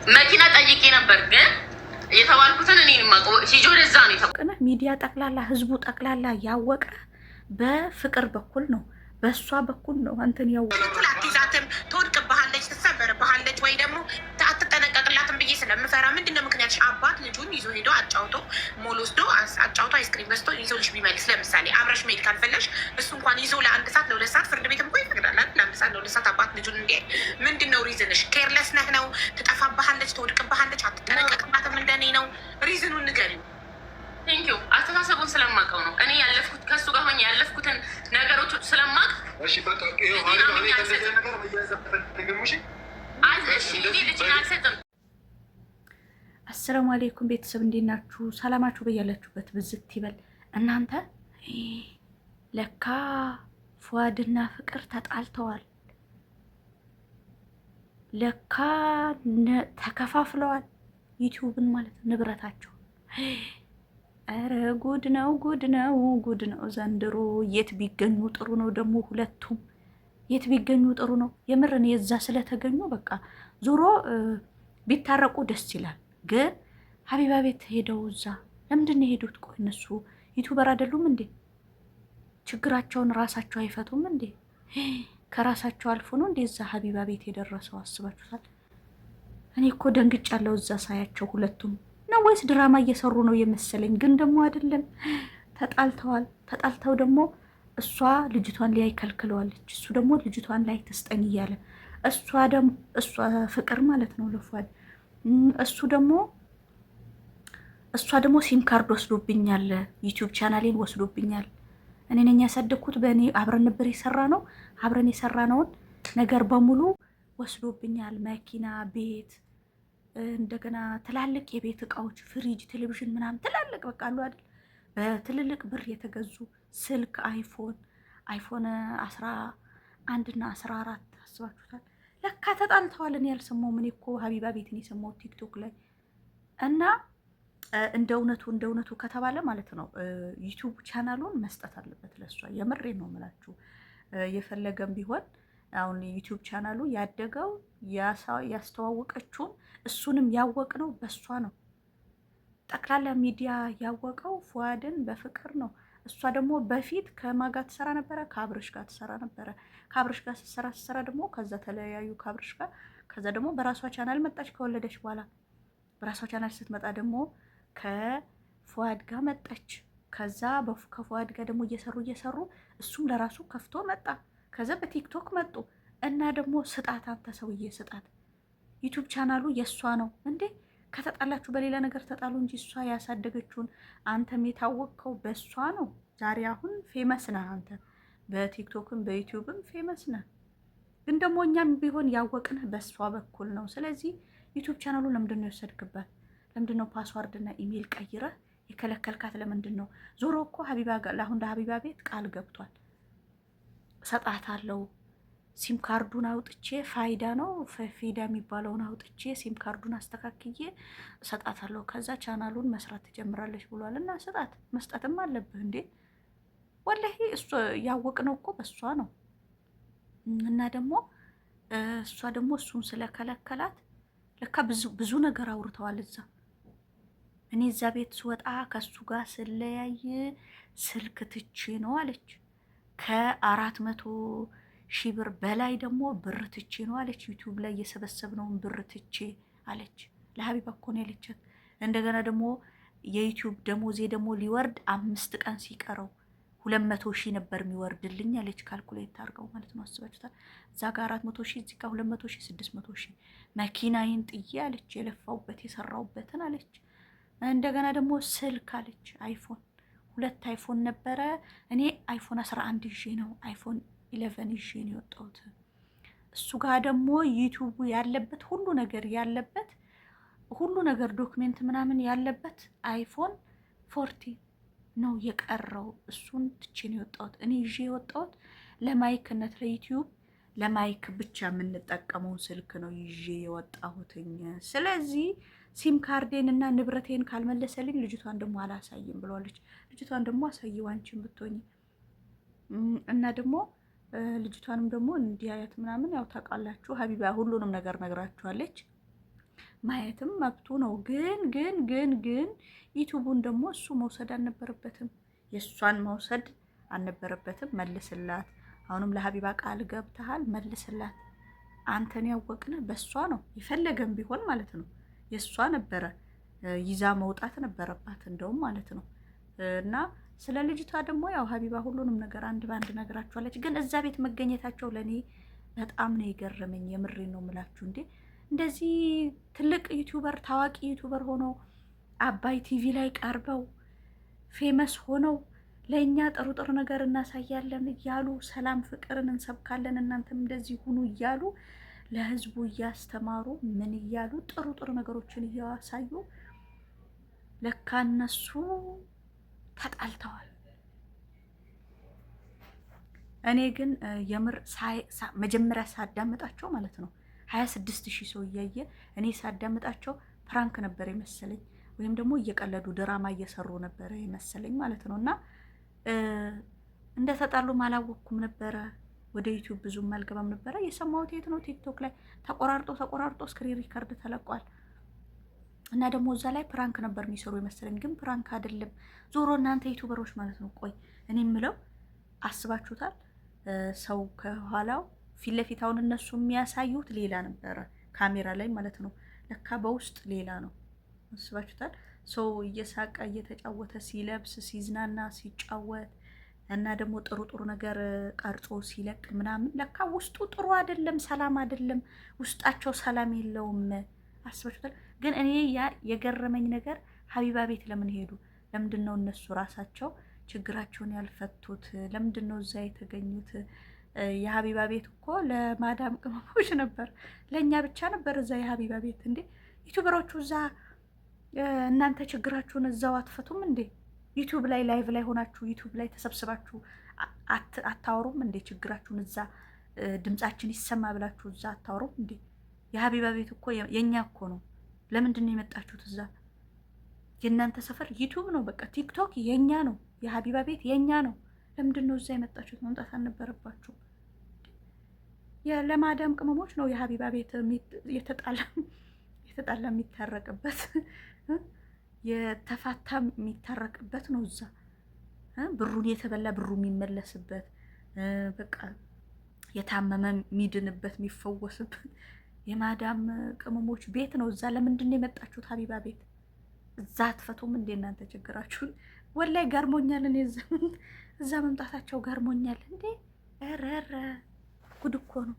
መኪና ጠይቄ ነበር ግን የተባልኩትን እኔ ማቀው ሲጆ ለዛ ነው የተባልኩት። ሚዲያ ጠቅላላ ህዝቡ ጠቅላላ ያወቀ በፍቅር በኩል ነው፣ በእሷ በኩል ነው። አንተን ያወቀ አትይዛትም፣ ትወድቅብሃለች፣ ትሰበርብሃለች ወይ ደግሞ አትጠነቀቅላትም ብዬ ስለምፈራ ምንድነው ምክንያት አባት ልጁን ይዞ ሄዶ አጫውቶ ሞል ወስዶ አጫውቶ አይስክሪም ገዝቶ ይዞልሽ ቢመልስ፣ ለምሳሌ አብረሽ መሄድ ካልፈለሽ እሱ እንኳን ይዞ ለአንድ ሰዓት ለሁለት ሰዓት ፍርድ ቤትም እኮ ይፈቅዳል። ለአንድ ሰዓት ለሁለት ሰዓት አባት ልጁን እንዴ ምንድነው ሪዝንሽ? ኬርለስ ነህ ነው? ትጠፋብሃለች፣ ትወድቅብሃለች፣ አትጠነቀቅላትም እንደኔ ነው? ሪዝኑን ንገሪኝ። ቴንኪው አስተሳሰቡን ስለማውቀው ነው እኔ ያለፍኩት ከሱ ጋር ሆኜ ያለፍኩትን ነገሮች ስለማውቅ እሺ በቃ አሰላሙ አለይኩም ቤተሰብ እንዴት ናችሁ? ሰላማችሁ በያላችሁበት ብዝት ይበል። እናንተ ለካ ፉአድና ፍቅር ተጣልተዋል፣ ለካ ተከፋፍለዋል። ዩቲዩብን ማለት ንብረታቸው። ኧረ ጉድ ነው ጉድ ነው ጉድ ነው ዘንድሮ። የት ቢገኙ ጥሩ ነው ደግሞ ሁለቱም የት ቢገኙ ጥሩ ነው? የምርን የዛ ስለተገኙ በቃ ዞሮ ቢታረቁ ደስ ይላል። ግን ሀቢባ ቤት ሄደው እዛ ለምንድን ነው የሄዱት? ቆይ እነሱ ዩቱበር አይደሉም እንዴ? ችግራቸውን ራሳቸው አይፈቱም እንዴ? ከራሳቸው አልፎ ነው እንዴ እዛ ሀቢባ ቤት የደረሰው? አስባችሁታል? እኔ እኮ ደንግጫለሁ እዛ ሳያቸው። ሁለቱም ነው ወይስ ድራማ እየሰሩ ነው የመሰለኝ። ግን ደግሞ አይደለም፣ ተጣልተዋል። ተጣልተው ደግሞ እሷ ልጅቷን ሊያይ ከልክለዋለች፣ እሱ ደግሞ ልጅቷን ላይ ትስጠኝ እያለ እሷ ፍቅር ማለት ነው ለፏል። እሷ ደግሞ ሲም ካርድ ወስዶብኛል፣ ዩቲዩብ ቻናሌን ወስዶብኛል። እኔ ነኝ ያሳደግኩት፣ በእኔ አብረን ነበር አብረን የሰራነውን ነገር በሙሉ ወስዶብኛል። መኪና፣ ቤት፣ እንደገና ትላልቅ የቤት እቃዎች፣ ፍሪጅ፣ ቴሌቪዥን ምናምን ትላልቅ በቃ አሉ አይደል፣ በትልልቅ ብር የተገዙ ስልክ፣ አይፎን 11 እና 14 አስባችሁታል? ለካ ተጣልተዋል። እኔ ያልሰማሁም። እኔ እኮ ሀቢባ ቤትን የሰማሁት ቲክቶክ ላይ። እና እንደ እውነቱ ከተባለ ማለት ነው ዩቲዩብ ቻናሉን መስጠት አለበት ለሷ። የምሬ ነው የምላችሁ። የፈለገም ቢሆን አሁን ዩቲዩብ ቻናሉ ያደገው ያስተዋወቀችውን እሱንም ያወቅነው በሷ ነው። ጠቅላላ ሚዲያ ያወቀው ፉአድን በፍቅር ነው። እሷ ደግሞ በፊት ከማጋ ትሰራ ነበረ፣ ከአብርሽ ጋር ትሰራ ነበረ። ከአብርሽ ጋር ስትሰራ ደግሞ ከዛ ተለያዩ ከአብርሽ ጋር። ከዛ ደግሞ በራሷ ቻናል መጣች ከወለደች በኋላ። በራሷ ቻናል ስትመጣ ደግሞ ከፉአድ ጋር መጣች። ከዛ ከፉአድ ጋር ደግሞ እየሰሩ እሱም ለራሱ ከፍቶ መጣ። ከዛ በቲክቶክ መጡ እና ደግሞ ስጣት፣ አንተ ሰውዬ ስጣት። ዩቲዩብ ቻናሉ የእሷ ነው እንዴ? ከተጣላችሁ በሌላ ነገር ተጣሉ እንጂ እሷ ያሳደገችውን አንተም የታወቅከው በእሷ ነው። ዛሬ አሁን ፌመስ ነህ አንተ፣ በቲክቶክም በዩቲዩብም ፌመስ ነህ። ግን ደግሞ እኛም ቢሆን ያወቅንህ በእሷ በኩል ነው። ስለዚህ ዩቲዩብ ቻናሉ ለምንድን ነው የወሰድክበት? ለምንድን ነው ፓስዋርድና ኢሜይል ቀይረህ የከለከልካት? ለምንድን ነው? ዞሮ እኮ አሁን ለሀቢባ ቤት ቃል ገብቷል። እሰጣታለሁ ሲም ካርዱን አውጥቼ ፋይዳ ነው ፌዳ የሚባለውን አውጥቼ ሲም ካርዱን አስተካክዬ እሰጣታለሁ። ከዛ ቻናሉን መስራት ትጀምራለች ብሏል። እና ስጣት፣ መስጠትም አለብህ እንዴ ወላሂ። እሱ ያወቅነው እኮ በእሷ ነው። እና ደግሞ እሷ ደግሞ እሱን ስለከለከላት ለካ ብዙ ነገር አውርተዋል እዛ። እኔ እዛ ቤት ስወጣ ከሱ ጋር ስለያይ ስልክ ትቼ ነው አለች። ከ400,000 ብር በላይ ደግሞ ብር ትቼ ነው አለች። ዩቲዩብ ላይ የሰበሰብነውን ብር ትቼ አለች። ለሀቢባ እኮ ነው ያለቻት። እንደገና ደግሞ የዩቲዩብ ደሞዜ ደግሞ ሊወርድ 5 ቀን ሲቀረው 200,000 ነበር የሚወርድልኝ አለች። ካልኩሌት አድርገው ማለት ነው። አስባችሁታል? እዛ ጋር 400,000 እዚህ ጋር 200,000 600,000 መኪናዬን ጥዬ አለች፣ የለፋውበት የሰራውበትን አለች። እንደገና ደግሞ ስልክ አለች፣ አይፎን 2 አይፎን ነበረ። እኔ አይፎን 11 ይዤ ነው አይፎን 11 ይዤ ነው የወጣሁት። እሱ ጋር ደግሞ ዩቲዩቡ ያለበት ሁሉ ነገር ዶክሜንት ምናምን ያለበት አይፎን 40 ነው የቀረው። እሱን ትቼ ነው የወጣሁት። እኔ ይዤ የወጣሁት ለማይክነት ለዩቲዩብ ለማይክ ብቻ የምንጠቀመውን ስልክ ነው ይዤ የወጣሁትኝ። ስለዚህ ሲም ካርዴን እና ንብረቴን ካልመለሰልኝ ልጅቷን ደግሞ አላሳይም ብለዋለች። ልጅቷን ደግሞ አሳይው አንቺን ብትሆኝ እና ደግሞ ልጅቷንም ደግሞ እንዲያያት ምናምን ያው ታውቃላችሁ። ሀቢባ ሁሉንም ነገር ነግራችኋለች። ማየትም መብቱ ነው። ግን ዩቱቡን ደግሞ እሱ መውሰድ አልነበረበትም። የእሷን መውሰድ አልነበረበትም። መልስላት። አሁንም ለሀቢባ ቃል ገብተሃል፣ መልስላት። አንተን ያወቅን በእሷ ነው። የፈለገም ቢሆን ማለት ነው የእሷ ነበረ ይዛ መውጣት ነበረባት እንደውም ማለት ነው። እና ስለ ልጅቷ ደግሞ ያው ሀቢባ ሁሉንም ነገር አንድ በአንድ ነግራችኋለች። ግን እዛ ቤት መገኘታቸው ለእኔ በጣም ነው የገረመኝ። የምሬን ነው የምላችሁ። እንዴ እንደዚህ ትልቅ ዩቱበር ታዋቂ ዩቱበር ሆነው አባይ ቲቪ ላይ ቀርበው ፌመስ ሆነው ለእኛ ጥሩ ጥሩ ነገር እናሳያለን እያሉ ሰላም ፍቅርን እንሰብካለን እናንተም እንደዚህ ሁኑ እያሉ ለህዝቡ እያስተማሩ ምን እያሉ ጥሩ ጥሩ ነገሮችን እያሳዩ ለካ እነሱ ተጣልተዋል። እኔ ግን የምር መጀመሪያ ሳዳምጣቸው ማለት ነው 26,000 ሰው እያየ እኔ ሳዳምጣቸው ፕራንክ ነበር የመሰለኝ፣ ወይም ደግሞ እየቀለዱ ድራማ እየሰሩ ነበር የመሰለኝ ማለት ነው። እና እንደተጣሉም አላወቅኩም ነበረ። ወደ ዩቲዩብ ብዙም አልገባም ነበረ። የሰማሁት የት ነው? ቲክቶክ ላይ ተቆራርጦ ስክሪን ሪከርድ ተለቋል። እና ደግሞ እዛ ላይ ፕራንክ ነበር የሚሰሩ የመሰለኝ፣ ግን ፕራንክ አይደለም። ዞሮ እናንተ ዩቱበሮች ማለት ነው። ቆይ እኔ የምለው አስባችሁታል? ሰው ከኋላው ፊት ለፊት አሁን እነሱ የሚያሳዩት ሌላ ነበረ ካሜራ ላይ ማለት ነው። ለካ በውስጥ ሌላ ነው። አስባችሁታል? ሰው እየሳቀ እየተጫወተ ሲለብስ ሲዝናና ሲጫወት እና ደግሞ ጥሩ ጥሩ ነገር ቀርጾ ሲለቅ ምናምን ለካ ውስጡ ጥሩ አይደለም፣ ሰላም አይደለም፣ ውስጣቸው ሰላም የለውም። አስባችሁታል? ግን እኔ ያ የገረመኝ ነገር ሀቢባ ቤት ለምን ሄዱ? ለምንድን ነው እነሱ ራሳቸው ችግራቸውን ያልፈቱት? ለምንድን ነው እዛ የተገኙት? የሀቢባ ቤት እኮ ለማዳም ቅመሞች ነበር፣ ለእኛ ብቻ ነበር እዛ የሀቢባ ቤት። እንዴ ዩቱበሮቹ እዛ እናንተ ችግራችሁን እዛው አትፈቱም እንዴ? ዩቱብ ላይ ላይቭ ላይ ሆናችሁ ዩቱብ ላይ ተሰብስባችሁ አታወሩም እንዴ? ችግራችሁን እዛ ድምጻችን ይሰማ ብላችሁ እዛ አታወሩም እንዴ? የሀቢባ ቤት እኮ የኛ እኮ ነው። ለምንድን ነው የመጣችሁት እዛ? የእናንተ ሰፈር ዩቱብ ነው፣ በቃ ቲክቶክ የኛ ነው፣ የሀቢባ ቤት የኛ ነው። ለምንድን ነው እዛ የመጣችሁት? መምጣት አልነበረባችሁ። ለማዳም ቅመሞች ነው የሀቢባ ቤት የተጣላ የሚታረቅበት የተፋታ የሚታረቅበት ነው። እዛ ብሩን የተበላ ብሩ የሚመለስበት በቃ የታመመ የሚድንበት የሚፈወስበት የማዳም ቅመሞች ቤት ነው። እዛ ለምንድን ነው የመጣችሁት? ሀቢባ ቤት እዛ አትፈቱም እንዴ እናንተ ችግራችሁን? ወላይ ገርሞኛል። እኔ እዛ መምጣታቸው ገርሞኛል። እንዴ ኧረ ጉድ እኮ ነው።